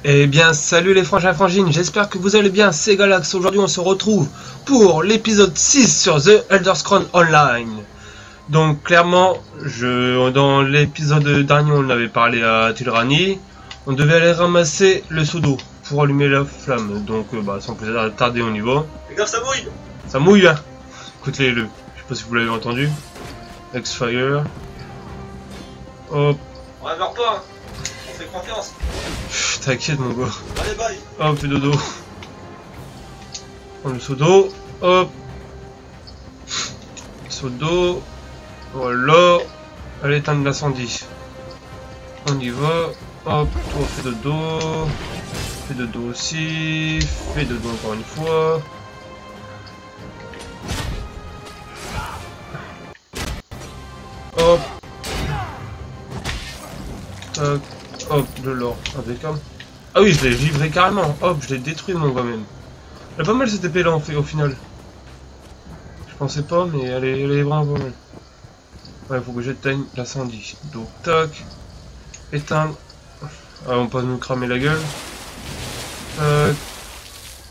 Eh bien, salut les frangins et frangines, j'espère que vous allez bien, c'est Galax. Aujourd'hui, on se retrouve pour l'épisode 6 sur The Elder Scrolls Online. Donc, clairement, dans l'épisode dernier, on avait parlé à Tilrani. On devait aller ramasser le seau d'eau pour allumer la flamme. Donc, sans plus tarder, on y va. Fais gaffe, ça mouille! Ça mouille, hein. Écoutez-le, je sais pas si vous l'avez entendu. X-Fire. Hop. On va vers toi, hein. On fait confiance. T'inquiète, mon gars. Allez, bye! Hop, fais dodo. Prends le seau d'eau. Hop. Seau d'eau. Voilà. Allez, éteindre l'incendie. On y va. Hop, toi, fais dodo. Fais dodo aussi. Fais dodo encore une fois. Hop. Tac. Hop, de l'or. Impeccable. Ah oui, je l'ai livré carrément. Hop, je l'ai détruit, mon gars, même. Elle est pas mal cette épée là, au final. Je pensais pas, mais elle est vraiment pas mal. Ouais, faut que j'éteigne l'incendie. Donc, tac. Éteindre. Ah, on peut nous cramer la gueule. Tac.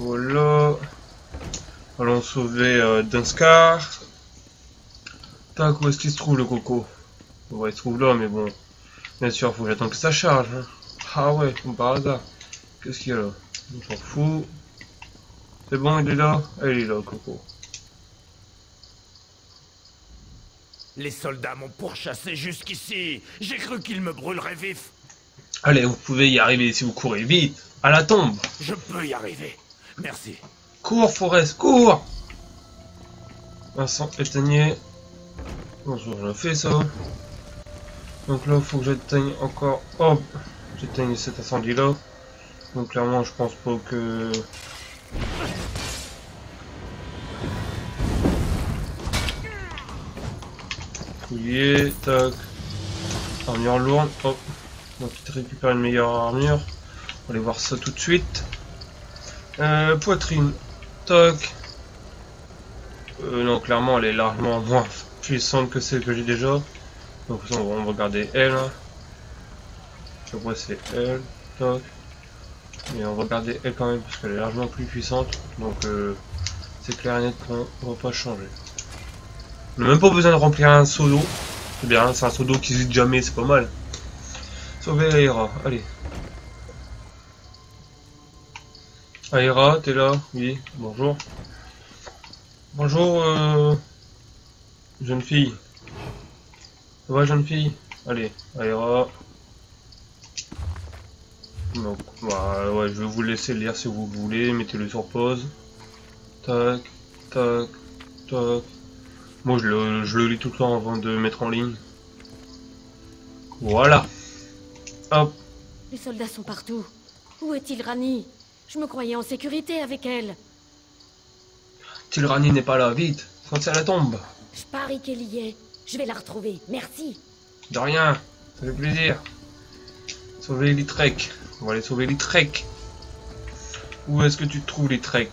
Voilà. Allons sauver Dunscar. Tac, où est-ce qu'il se trouve le coco? Ouais, il se trouve là, mais bon. Bien sûr, faut que j'attende que ça charge. Hein. Ah ouais, comme par hasard. Qu'est-ce qu'il y a là? On s'en fout. C'est bon, il est là? Ah, il est là, coco. Les soldats m'ont pourchassé jusqu'ici. J'ai cru qu'ils me brûleraient vif. Allez, vous pouvez y arriver si vous courez vite. À la tombe. Je peux y arriver. Merci. Cours, Forest, cours. Vincent, éteignez. Bonjour, je fais ça. Donc là, il faut que j'éteigne encore. Hop, j'éteigne cet incendie là. Donc clairement, je pense pas que... Fouiller, tac. Armure lourde, hop. Donc il te récupère une meilleure armure. On va aller voir ça tout de suite. Poitrine, tac. Non, clairement, elle est largement moins puissante que celle que j'ai déjà. Donc on va regarder elle. Je vois c'est elle, tac. Mais on va regarder elle quand même parce qu'elle est largement plus puissante. Donc c'est clair et net qu'on va pas changer. On n'a même pas besoin de remplir un seau d'eau. C'est bien, c'est un seau d'eau qui vide jamais, c'est pas mal. Sauver Aira, allez. Aira, t'es là? Oui, bonjour. Bonjour, jeune fille. Ça va, jeune fille? Allez, Aira. Donc, bah, ouais, je vais vous laisser lire si vous voulez. Mettez-le sur pause. Tac, tac, tac. Moi, je le lis tout le temps avant de mettre en ligne. Voilà. Hop. Les soldats sont partout. Où est Tilrani? Je me croyais en sécurité avec elle. Tilrani n'est pas là, vite. Quand c'est à la tombe. Je parie qu'elle y est. Je vais la retrouver. Merci. De rien. Ça fait plaisir. Sauver les Trek. On va aller sauver les Trek. Où est-ce que tu trouves les Trek?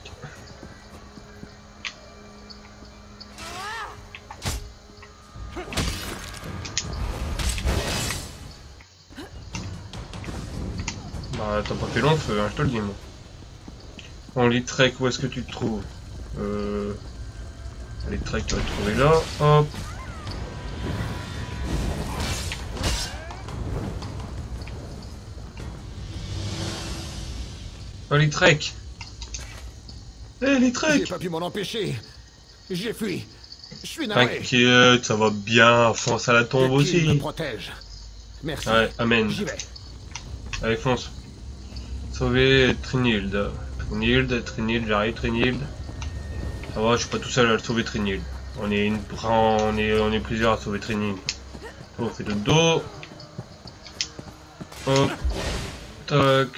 Bah, t'as pas fait long feu, hein, je te le dis, moi. Bon, les Trek, où est-ce que tu te trouves? Les Trek, tu vas te trouver là. Hop. Oh, les Trek. Eh, les Trek. J'ai pas pu m'en empêcher. J'ai fui. Je suis navré. T'inquiète, ça va bien. Fonce à la tombe aussi. Me protège. Merci. Ouais, amen. J'y vais. Allez, fonce. Sauver Trinhild. Trinhild, j'arrive, Trinhild. Ça va, je suis pas tout seul à le sauver, Trinhild. On est plusieurs à sauver Trinhild. On fait de dos. Hop. Tac.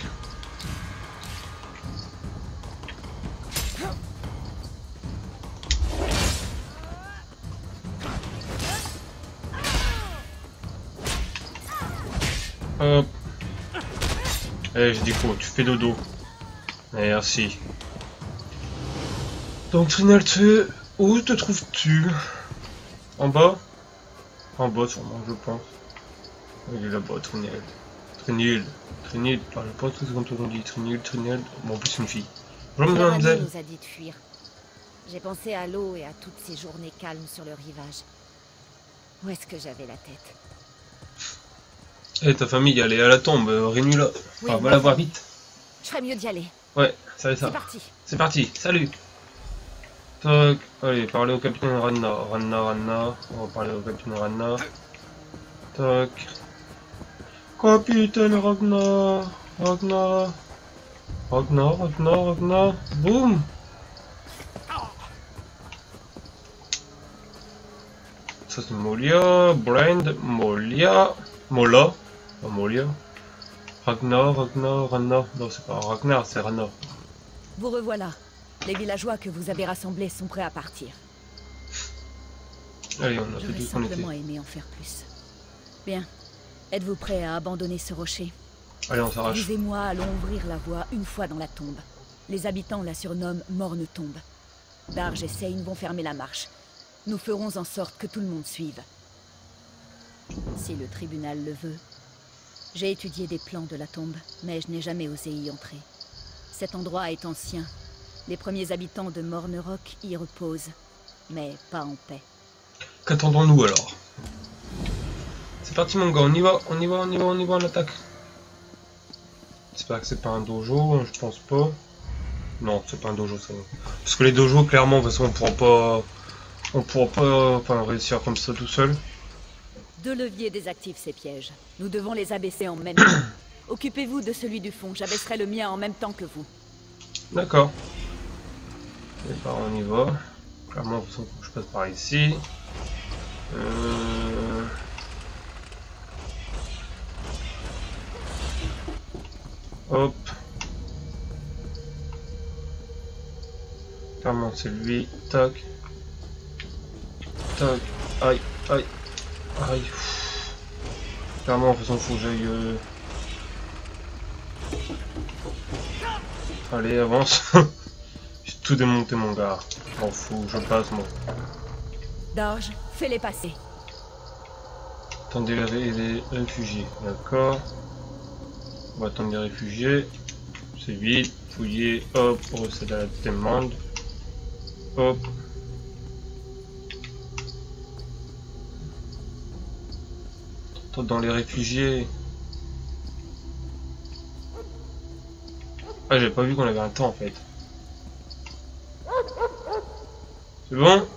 Hop. Allez, je dis quoi? Tu fais dodo. Merci. Donc, Trinhild, où te trouves-tu? En bas? En bas, sûrement, je pense. Il est là-bas, Trinhild. Trinil. Trinil. Enfin, je pense que c'est comme ça qu'on dit. Trinil, Trinil. Bon, en plus, c'est une fille. Bonjour, Leur ami mademoiselle. nous a dit de fuir. J'ai pensé à l'eau et à toutes ces journées calmes sur le rivage. Où est-ce que j'avais la tête? Eh, ta famille, elle est à la tombe, Renula. Oui, Enfin, va la voir vite. Je ferais mieux d'y aller. Ouais, ça y est, ça. C'est parti. C'est parti, salut. Toc, allez, parler au capitaine Ranna. Ranna. On va parler au capitaine Ranna. Toc. Capitaine Ragnar. Ragnar. Boum. Ça c'est Molia, Brand, Mola. Pas Molia. Ragnar. Non, c'est pas Ragnar, c'est Ranna. Vous revoilà. Les villageois que vous avez rassemblés sont prêts à partir. Allez, on a fait J'aurais tout ce qu'on était. simplement aimé en faire plus. Bien. Êtes-vous prêts à abandonner ce rocher? Allez, on s'arrache. Vous et moi allons ouvrir la voie une fois dans la tombe. Les habitants la surnomment Morne Tombe. Darge et Seine vont fermer la marche. Nous ferons en sorte que tout le monde suive. Si le tribunal le veut. J'ai étudié des plans de la tombe, mais je n'ai jamais osé y entrer. Cet endroit est ancien. Les premiers habitants de Morne-Rock y reposent, mais pas en paix. Qu'attendons-nous alors? C'est parti mon gars, on y va, on attaque. J'espère que c'est pas un dojo, je pense pas. Non, c'est pas un dojo ça. Parce que les dojos, clairement, de toute façon, on pourra pas enfin, réussir comme ça tout seul. Deux leviers désactivent ces pièges. Nous devons les abaisser en même temps. Occupez-vous de celui du fond, j'abaisserai le mien en même temps que vous. D'accord. Et bah on y va. Clairement, de toute façon, faut que je passe par ici. Hop. Clairement, c'est lui. Tac. Tac. Aïe. Clairement, de toute façon, faut que j'aille... Allez, avance. J'ai tout démonté, mon gars. M'en fous, je passe, moi. Darge, fais-les passer. Attendez les réfugiés, d'accord. On va attendre les réfugiés. C'est vite, fouiller, hop, procéder à la demande. Hop. Dans les réfugiés. Ah, j'avais pas vu qu'on avait un temps en fait. C'est bon?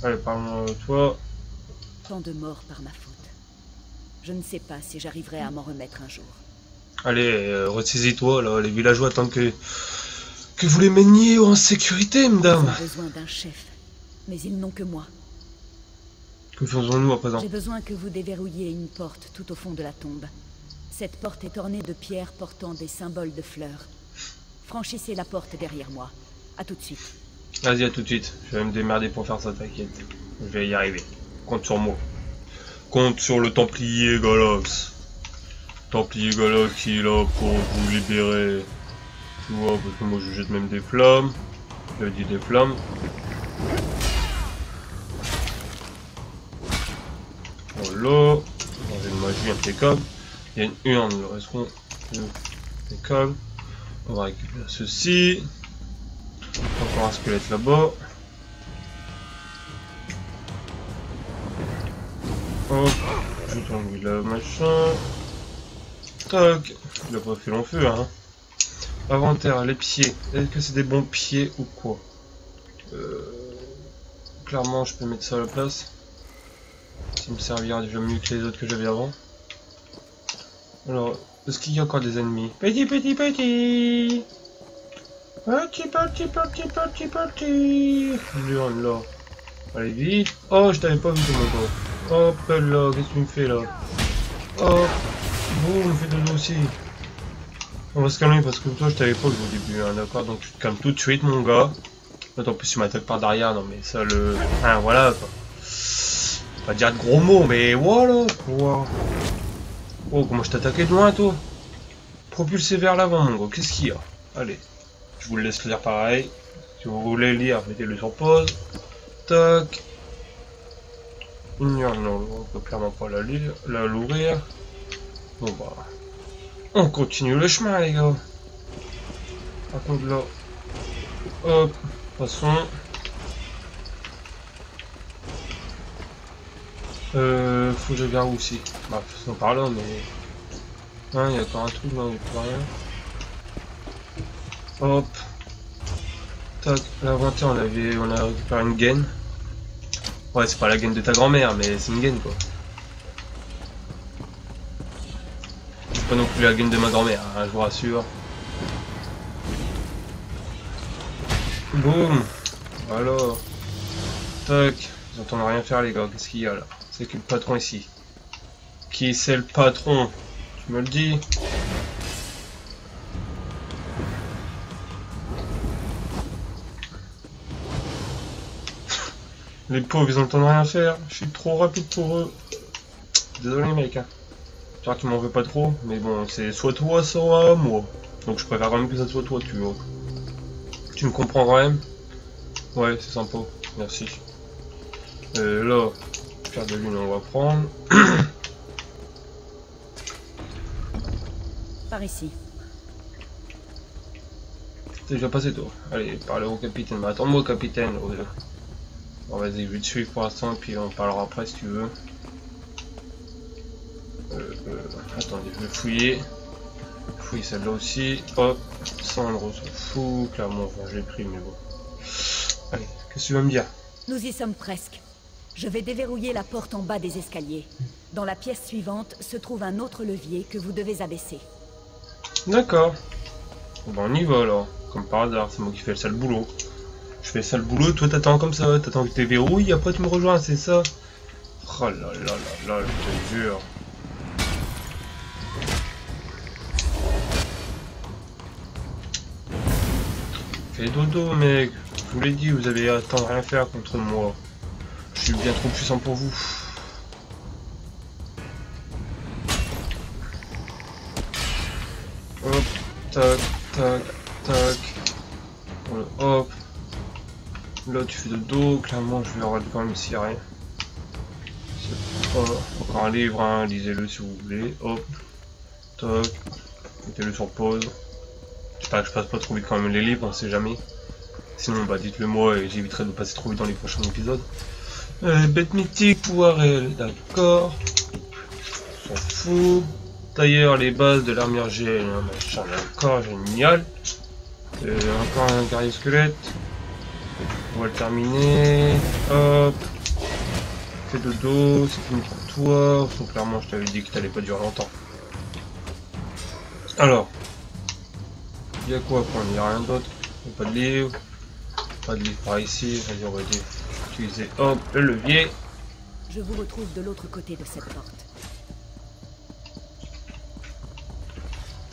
Allez, parle-moi de toi. Tant de morts par ma faute. Je ne sais pas si j'arriverai à m'en remettre un jour. Allez, ressaisis-toi là, les villageois attendent que vous les meniez en sécurité, madame. J'ai besoin d'un chef, mais ils n'ont que moi. Que faisons-nous à présent? J'ai besoin que vous déverrouilliez une porte tout au fond de la tombe. Cette porte est ornée de pierres portant des symboles de fleurs. Franchissez la porte derrière moi. À tout de suite. Vas-y, à tout de suite. Je vais me démerder pour faire ça, t'inquiète. Je vais y arriver. Compte sur moi. Compte sur le Templier Galax. Templier Galax qui est là pour vous libérer. Tu vois, parce que moi je jette même des flammes. Je dis des flammes. Voilà. J'ai une magie impeccable. Il y a une urne, le resteront impeccable. On va récupérer ceci. Encore un squelette là-bas. Hop, je tombe là, machin. Tac, il a pas fait long feu, hein. Inventaire, les pieds. Est-ce que c'est des bons pieds ou quoi? Clairement, je peux mettre ça à la place. Ça me servira déjà mieux que les autres que j'avais avant. Alors, est-ce qu'il y a encore des ennemis? Petit. Petit. L'urne là. Allez vite. Oh, je t'avais pas vu de mon dos. Hop là, qu'est-ce que tu me fais là? Hop. Boum, fais de l'eau aussi. On va se calmer parce que toi je t'avais pas vu au début, hein, d'accord? Donc tu te calmes tout de suite mon gars. En plus tu m'attaques par derrière, non mais ça le... Hein, voilà quoi. Pas dire de gros mots, mais voilà quoi. Oh, comment je t'attaquais de loin toi? Propulsé vers l'avant mon gars, qu'est-ce qu'il y a? Allez, je vous le laisse lire pareil. Si vous voulez lire, mettez-le sur pause. Tac. Une urne, non, on peut clairement pas l'ouvrir. Bon bah, on continue le chemin les gars. Par contre là, hop, passons. Faut que je regarde aussi. Bah, faisons par là, mais... Hein, il y a encore un truc là, il n'y a plus rien. Hop. Tac, l'inventaire, on a récupéré une gaine. Ouais, c'est pas la gaine de ta grand-mère, mais c'est une gaine quoi. C'est pas non plus la gaine de ma grand-mère, hein, je vous rassure. Boum. Voilà. Tac. Ils entendent rien faire les gars, qu'est-ce qu'il y a là? C'est qui le patron ici? Qui c'est le patron? Tu me le dis? Les pauvres ils entendent rien faire, je suis trop rapide pour eux. Désolé mec, hein. J'espère qu'ils m'en veulent pas trop, mais bon c'est soit toi soit moi. Donc je préfère quand même que ça soit toi, tu vois. Tu me comprends quand même? Ouais c'est sympa, merci. Là, pierre de lune on va prendre. Par ici. T'es déjà passé toi. Allez, parle au capitaine. Mais attends-moi capitaine. Bon vas-y, je vais te suivre pour l'instant, puis on parlera après si tu veux. Attendez, je vais fouiller. Fouiller celle-là aussi. Hop, cendre, on s'en fout. Clairement, enfin, j'ai pris, mais bon. Allez, qu'est-ce que tu vas me dire? Nous y sommes presque. Je vais déverrouiller la porte en bas des escaliers. Dans la pièce suivante se trouve un autre levier que vous devez abaisser. D'accord. Bon, on y va alors. Comme par hasard, c'est moi qui fais le sale boulot. Je fais le sale boulot, toi t'attends comme ça, t'attends que tu déverrouilles, après tu me rejoins, c'est ça? Oh là là là là, je te jure. Fais dodo mec, je vous l'ai dit, vous avez à temps rien faire contre moi. Je suis bien trop puissant pour vous. Hop, tac, tac, tac. Voilà, hop. Là tu fais de dos, clairement je vais regarder quand même s'il n'y a rien. C'est pas encore un livre, hein, lisez-le si vous voulez. Hop, tac, mettez-le sur pause. J'espère que je passe pas trop vite quand même les livres, on sait jamais. Sinon bah dites-le moi et j'éviterai de passer trop vite dans les prochains épisodes. Bête mythique, pouvoir réel, d'accord. On s'en fout. Tailleur, les bases de l'armure GL, machin, d'accord, génial. Encore un guerrier squelette. On va le terminer. Hop. Fais dodo, c'est fini pour toi. Donc, clairement, je t'avais dit que t'allais pas durer longtemps. Alors. Il y a quoi à prendre? Il n'y a rien d'autre. Il n'y a pas de livre. Pas de livre par ici. Vas-y, on va utiliser hop, le levier. Je vous retrouve de l'autre côté de cette porte.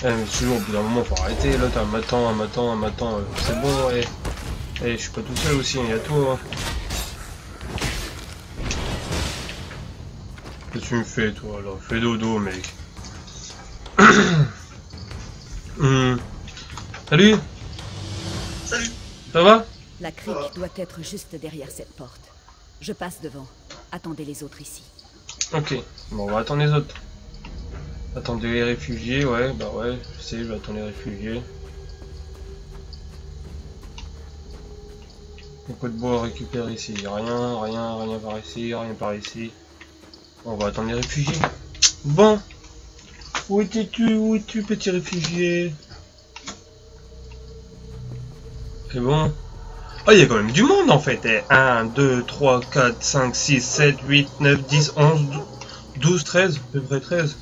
Mais toujours au bout d'un moment, faut arrêter. Là, t'as un matin, c'est bon, et. Eh, je suis pas tout seul aussi, il y a toi. Hein. Qu'est-ce que tu me fais, toi, là? Fais dodo, mec. Salut. Salut. Ça va? La crique doit être juste derrière cette porte. Je passe devant. Attendez les autres ici. Ok. Bon, on va attendre les autres. Attendez les réfugiés, ouais, bah ouais, je sais, je vais attendre les réfugiés. Beaucoup de bois à récupérer ici, rien par ici, rien par ici. On va attendre les réfugiés. Bon, où es-tu petit réfugié? C'est bon. Ah, il y a quand même du monde en fait. 1, 2, 3, 4, 5, 6, 7, 8, 9, 10, 11, 12, 13, à peu près 13.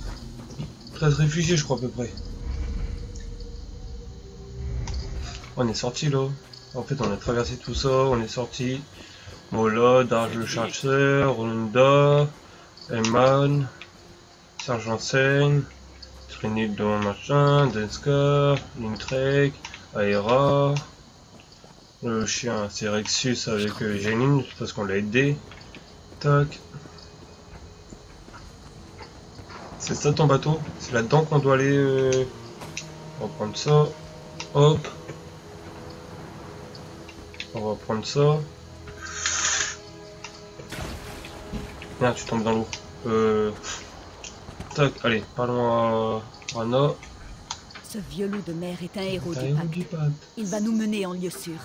13 réfugiés je crois à peu près. On est sorti là. En fait on a traversé tout ça, on est sorti. Mola, Darge le Chercheur, Runda, Eman, Sergent Sen, Trinid de machin, Denskar, Lintrek, Aera. Le chien c'est Rexus avec Jenin parce qu'on l'a aidé. Tac. C'est ça ton bateau? C'est là-dedans qu'on doit aller. On va prendre ça. Hop. On va prendre ça. Il y Merde, tu tombes dans l'eau. Tac, allez, parlons à Rana. Ce vieux loup de mer est un héros du pacte. Il va nous mener en lieu sûr.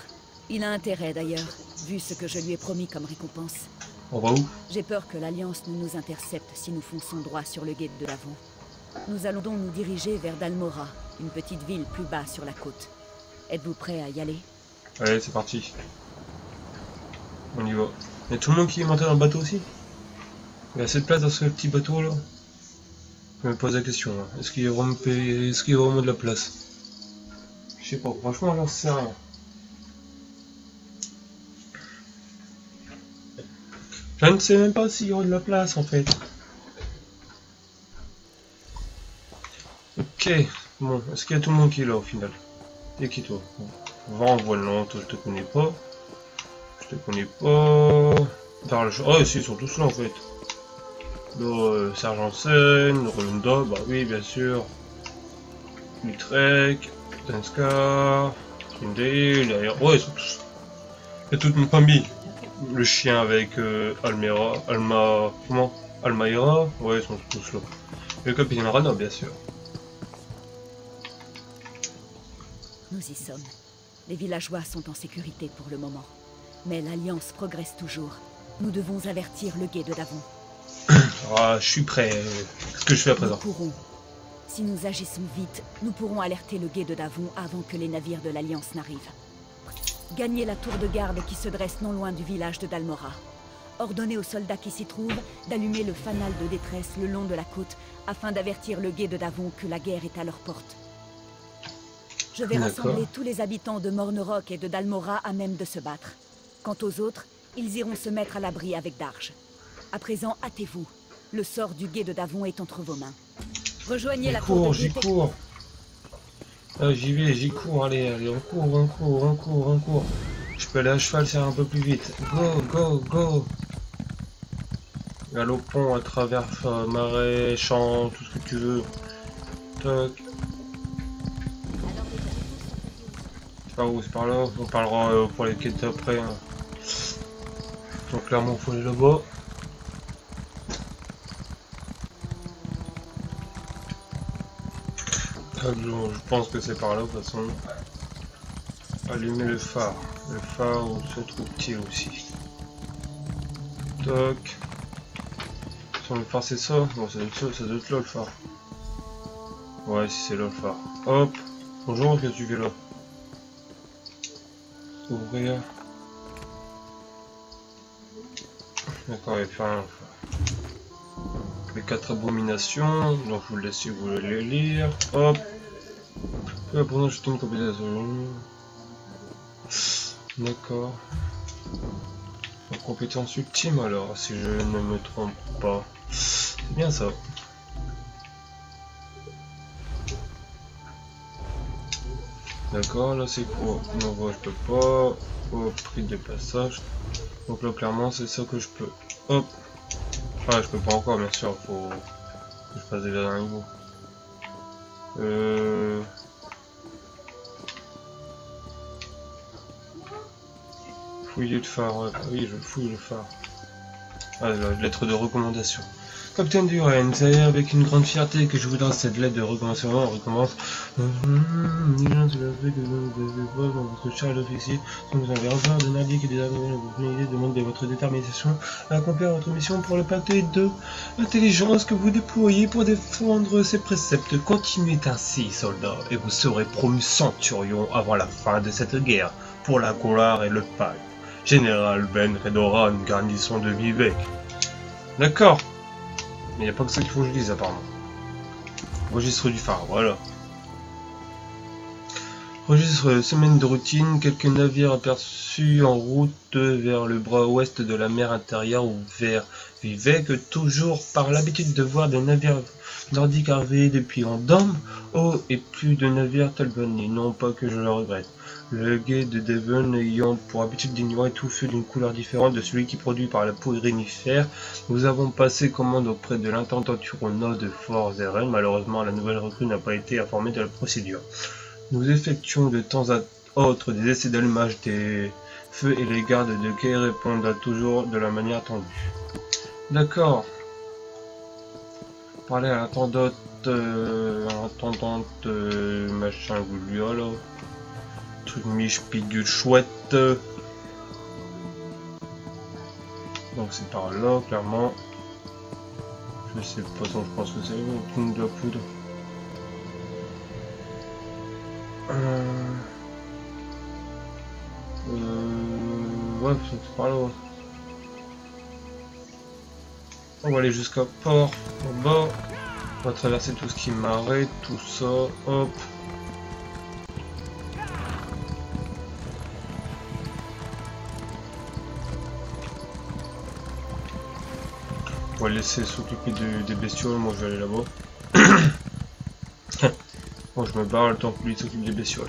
Il a intérêt d'ailleurs, vu ce que je lui ai promis comme récompense. On va où? J'ai peur que l'Alliance ne nous intercepte si nous fonçons droit sur le gué de Davon. Nous allons donc nous diriger vers Dalmora, une petite ville plus bas sur la côte. Êtes-vous prêts à y aller? Allez, c'est parti. On y va. Il y a tout le monde qui est monté dans le bateau aussi? Il y a assez de place dans ce petit bateau là? Je me pose la question. Hein. Est-ce qu'il y a vraiment de la place? Je sais pas, franchement j'en sais rien. Je ne sais même pas s'il y aura de la place en fait. Ok, bon, est-ce qu'il y a tout le monde qui est là au final? Et qui toi? Vent, volant, toi je te connais pas. Je te connais pas. Oh si, ils sont tous là en fait. Là, Sergent Sen, Runda, bah oui bien sûr. Utrecht, Tenskar, Trindale, derrière. Ouais, ils sont tous. Il y a toute une famille. Le chien avec Almaira, ouais, ils sont tous là. Et le capitaine Rana, bien sûr. Nous y sommes. Les villageois sont en sécurité pour le moment. Mais l'Alliance progresse toujours. Nous devons avertir le gué de Davon. Ah, je suis prêt. Qu'est-ce que je fais à présent? Nous pourrons. Si nous agissons vite, nous pourrons alerter le gué de Davon avant que les navires de l'Alliance n'arrivent. Gagnez la tour de garde qui se dresse non loin du village de Dalmora. Ordonnez aux soldats qui s'y trouvent d'allumer le fanal de détresse le long de la côte afin d'avertir le gué de Davon que la guerre est à leur porte. Je vais rassembler tous les habitants de Morneroc et de Dalmora à même de se battre. Quant aux autres, ils iront se mettre à l'abri avec Darge. À présent, hâtez-vous. Le sort du gué de Davon est entre vos mains. Rejoignez la tour de j'y cours. Ah, j'y vais, j'y cours, allez, on court. Je peux aller à cheval, c'est un peu plus vite. Go. Galopons à travers marais, champs, tout ce que tu veux. Toc. C'est par où? C'est par là. On parlera pour les quêtes après. Hein. Donc clairement, il faut aller là-bas. Je pense que c'est par là de toute façon. Allumer le phare. Le phare, où se trouve-t-il aussi? Toc. Sur le phare c'est ça? Bon, ça doit être là le phare. Ouais, si c'est là le phare. Hop. Bonjour, qu'est-ce que tu fais là? Ouvrir. D'accord, il faut un phare. Les 4 abominations, donc vous le laissez vous les lire. Hop. Pour ajouter une compétence. D'accord. En compétence ultime alors, si je ne me trompe pas. C'est bien ça. D'accord, là c'est quoi? Non, je peux pas. Au prix de passage. Donc là clairement c'est ça que je peux. Hop. Ah, je peux pas encore, bien sûr, faut que je passe déjà d'un niveau. Fouiller le phare, ouais. Ah oui, je fouille le phare. Ah, la lettre de recommandation. Capitaine Duren, c'est avec une grande fierté que je vous donne cette lettre de recommandation. On recommence. Votre Charles officier, vous avez enfin de Nardic et des opportunités demande de votre détermination à accomplir votre mission pour le pacte de l'intelligence que vous déployez pour défendre ses préceptes. Continuez ainsi, soldats, et vous serez promu centurion avant la fin de cette guerre, pour la gloire et le pacte. Général Ben Redoran, garnison de Vivec. D'accord. Mais il n'y a pas que ça qu'il faut que je dise apparemment. Registre du phare, voilà. Registre semaine de routine, quelques navires aperçus en route vers le bras ouest de la mer intérieure ou vers Vivec, toujours par l'habitude de voir des navires nordiques arriver depuis Andorre. Oh, et plus de navires Talbot, et non pas que je le regrette. Le gué de Devon ayant pour habitude d'ignorer tout feu d'une couleur différente de celui qui produit par la peau irinifère, nous avons passé commande auprès de l'intendant Turona de Fort Zeren. Malheureusement, la nouvelle recrue n'a pas été informée de la procédure. Nous effectuons de temps à autre des essais d'allumage des feux et les gardes de quai répondent toujours de la manière attendue. D'accord. Parler à l'intendante, machin goulua là. Truc miche pidule chouette. Donc c'est par là, clairement. Je sais pas, donc je pense que c'est une de la poudre. Ouais, c'est par là. On va aller jusqu'à port, en bas. On va traverser tout ce qui m'arrête, tout ça, hop. On va laisser s'occuper des bestioles, moi je vais aller là-bas. Bon, je me barre le temps que lui s'occupe des bestioles.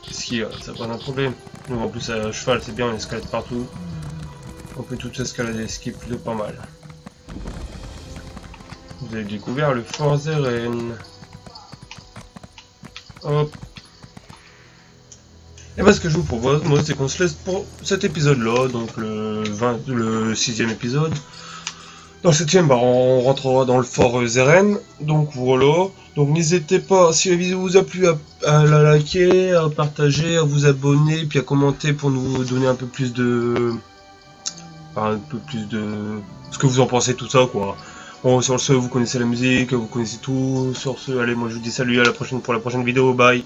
Qu'est-ce qu'il y a? Ça pas un problème. Nous en plus à cheval c'est bien, on escalade partout. On peut tout escalader, ce qui est plutôt pas mal. Vous avez découvert le Fort Zeren. Hop. Et bah ce que je vous propose, moi, c'est qu'on se laisse pour cet épisode-là, donc le 6e épisode. Dans le 7e, bah, on rentrera dans le Fort Zeren. Donc voilà. Donc n'hésitez pas, si la vidéo vous a plu, à la liker, à partager, à vous abonner, puis à commenter pour nous donner un peu plus de... Enfin, un peu plus de... ce que vous en pensez, tout ça, quoi. Bon, sur ce, vous connaissez la musique, vous connaissez tout. Sur ce, allez, moi je vous dis salut, à la prochaine pour la prochaine vidéo, bye.